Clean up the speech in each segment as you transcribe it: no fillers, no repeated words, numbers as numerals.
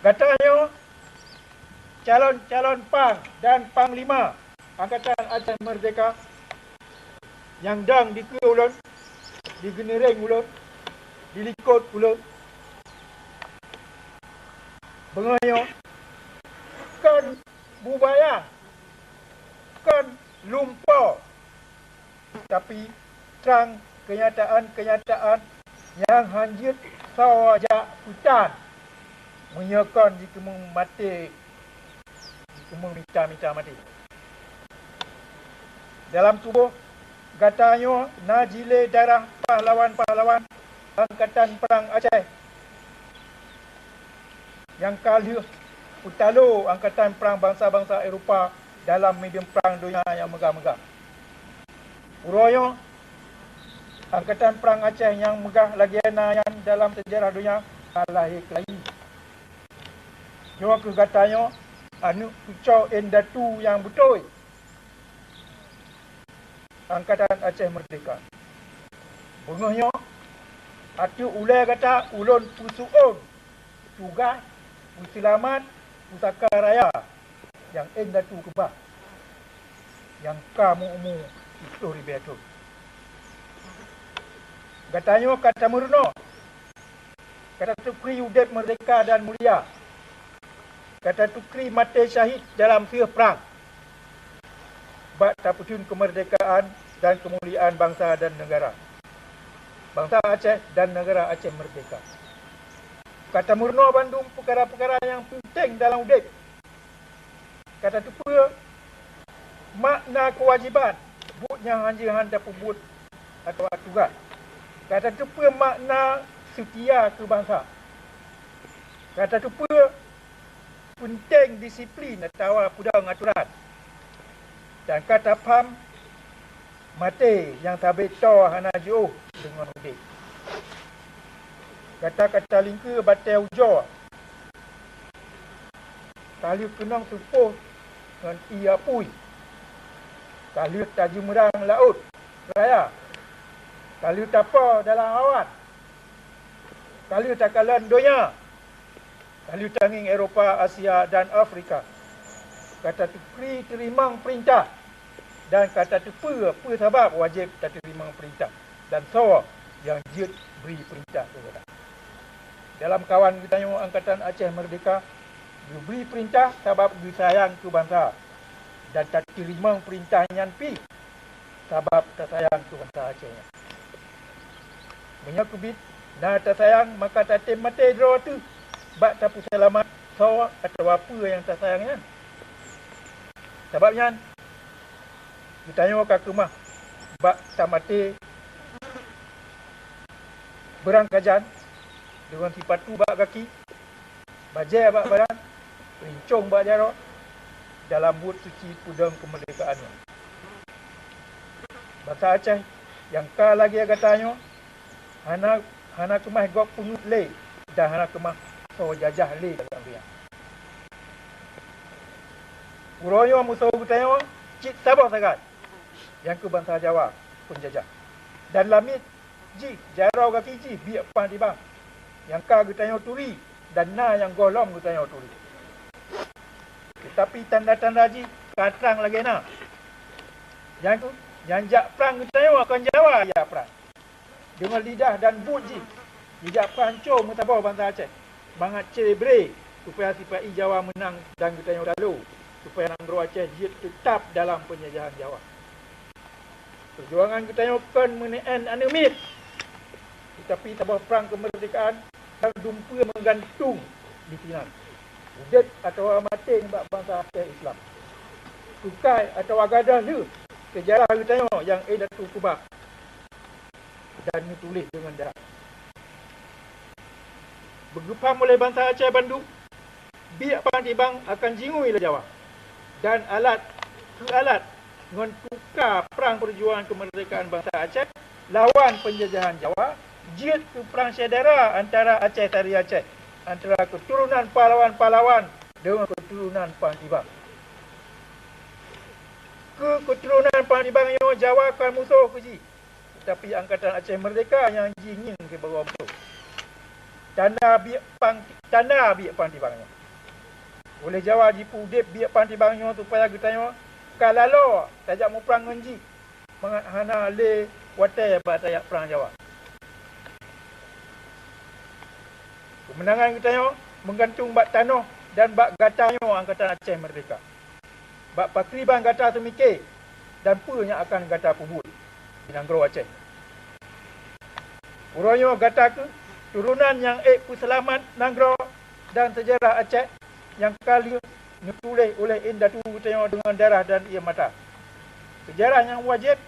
Katanya calon-calon Pang dan Panglima Angkatan Aceh Merdeka yang dang di ke ulun, di Genering ulun, di Likut ulun, bengayo kan bubaya, kan lumpur, tapi terang kenyataan yang hanjit sawajak hutan menyakan jika mati, jika minta mati. Dalam tubuh katanya najile darah pahlawan-pahlawan Angkatan Perang Aceh yang kali utalo Angkatan Perang bangsa-bangsa Eropah dalam medium perang dunia yang megah-megah. Uroyo Angkatan Perang Aceh yang megah lagi yang dalam sejarah dunia lahir kelahi. Jua ke katanya anu kucau endatu yang betul Angkatan Aceh Merdeka. Bungahnya atu ulai kata ulun pusuun tugas puselamat pusaka raya yang endatu kebah yang kamu umu histori betul. Katanya kata murno, kata tukri udep merdeka dan mulia, kata tukri mati syahid dalam siah perang, bak taputun kemerdekaan dan kemuliaan bangsa dan negara, bangsa Aceh dan negara Aceh merdeka. Kata murno Bandung perkara-perkara yang penting dalam udep. Kata tu pula makna kewajiban buatnya hanjihan dapat buat atau tugas. Kata tu pula makna setia ke bangsa. Kata tu pula penting disiplin atau pudang aturan. Dan kata pam mati yang tabit toh hana jauh dengan udik. Kata-kata lingka batai ujo. Kali kenang supuh dengan ia pui. Kali tajumerang laut raya. Kali tapa dalam awan. Kali takalan dunia. Kali tanging Eropah, Asia dan Afrika. Kata tu terimang perintah. Dan kata tu apa sebab wajib tak terimang perintah. Dan sawa yang jid beri perintah kepada. Dalam kawan kita yang Angkatan Aceh Merdeka, diberi perintah sebab disayang ke bangsa. Dan tak terimang perintahnya pi sebab tak sayang ke bangsa Acehnya. Banyak kubit, nah tak sayang maka tak mati draw tu. Bak tak selamat sawa atau apa yang tak sayangnya. Sebabnya kita tanya ke rumah bak tak mati berangkajan dengan sifat tu bak kaki, bajai bak badan, rincung bak jarak dalam buat suci pudang kemerdekaannya. Bangsa Aceh yang ka lagi katanya hana kemah gok pungut le dan hana kemah so jajah le dalam dia. Uroyo musuh kutanya cik sabar sangat yang ke bangsa Jawa pun jajah. Dan lamit ji jarau kaki ji biak pan di bang. Yang ka kutanya turi dan na yang golom kutanya turi. Tetapi tanda-tanda ji katrang lagi na. Yang tu yang jak perang kutanya akan Jawa ya perang. Dengan lidah dan buji. Lidah perancur mutabau bangsa Aceh. Bangat cerebre supaya sifat Jawa menang dan kutanya lalu. Supaya Nanggro Aceh jid tetap dalam penjajahan Jawa. Perjuangan kutanya kan meneen anemit. Tetapi tabah perang kemerdekaan dan dumpa menggantung di Pinang. Udet atau mati bak bangsa Aceh Islam. Tukai atau agadah le. Sejarah kutanya yang Datu Kubah. Dan ditulis dengan darah. Bergepam oleh bangsa Aceh Bandung, biak pantibang akan jingui le Jawa. Dan alat dengan tukar perang perjuangan kemerdekaan bangsa Aceh lawan penjajahan Jawa, jid tu perang saudara antara Aceh Tari Aceh, antara keturunan pahlawan-pahlawan dengan keturunan pantibang. Keturunan pantibang yang Jawa akan musuh ke ji. Tapi Angkatan Aceh Merdeka yang ingin ke bawah musuh. Tanah biak pang tibangnya. Boleh Jawa jipu dip biak pang tibangnya tu payah getanya. Kalalo tajak mu perang ngenji. Mangat hana le watai ba tayak perang Jawa. Kemenangan getanya menggantung bak tanah dan bak gatanya Angkatan Aceh Merdeka. Bak pakriban gata semikir dan punya akan gata pubut di Nanggro Aceh. Uroyo gata ke turunan yang puselamat Nanggro dan sejarah Aceh yang kali ditulis oleh Indatu Tengok dengan darah dan ia mata. Sejarah yang wajib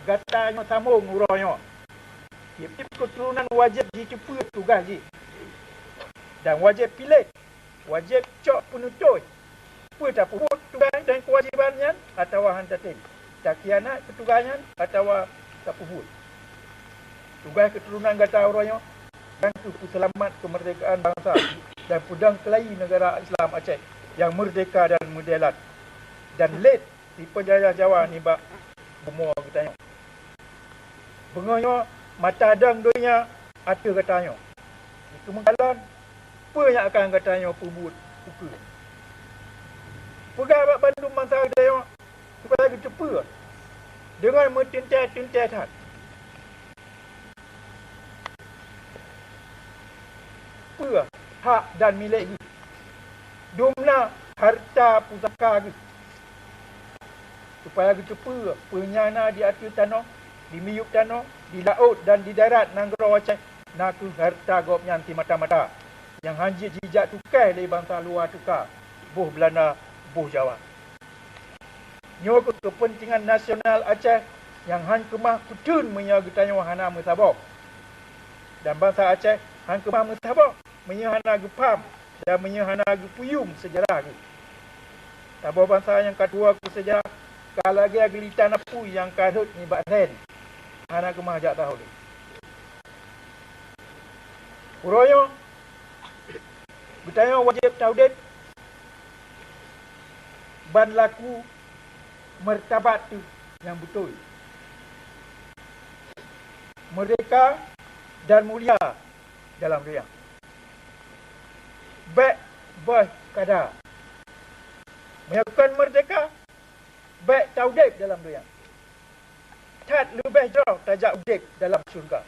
gatanya sambung uroyo. Tiap-tiap keturunan wajib dicepu tugas ji. Dan wajib pilih, wajib cok penutup. Apa tak puput tugas dan kewajibannya atau hantatin. Tak kianat petugasnya atau tak puput. Tugas keturunan gata uroyo dan selamat kemerdekaan bangsa dan pedang kelahi negara Islam Aceh yang merdeka dan mudelat dan late di penjajah Jawa ni bak bumur katanya. Bengonya mata adang dunia ada katanya. Itu mengkalan apa yang akan katanya pubut pukul. Pegang bak bandung mangsa katanya supaya lagi cepat dengan mentintai-tintai hak dan milik gitu. Dumna harta pusaka gitu. Supaya gitu cepat penyana di atas tanah, di miyuk tanah, di laut dan di darat Nanggro Aceh naku harta gop nyanti mata-mata yang hanjit jijak tukai dari bangsa luar tukar buh Belanda, buh Jawa. Nyo kepentingan nasional Aceh yang han kemah kutun menyagetanya wahana mesabok. Dan bangsa Aceh han kemah mesabok menyahana gepam dan menyahana gepuyum sejarah ke. Tabah bangsa yang kedua ke sejarah kalau lagi agilitan apa yang kadut ni bakren. Hana kemah jak tahu ni. Uroyo bertanya wajib taudit ban laku martabat tu yang betul. Merdeka dan mulia dalam riang. Baik boh kadar. Menyaksikan merdeka, baik taudib dalam riang. Tat lebih jauh tajak udib dalam syurga.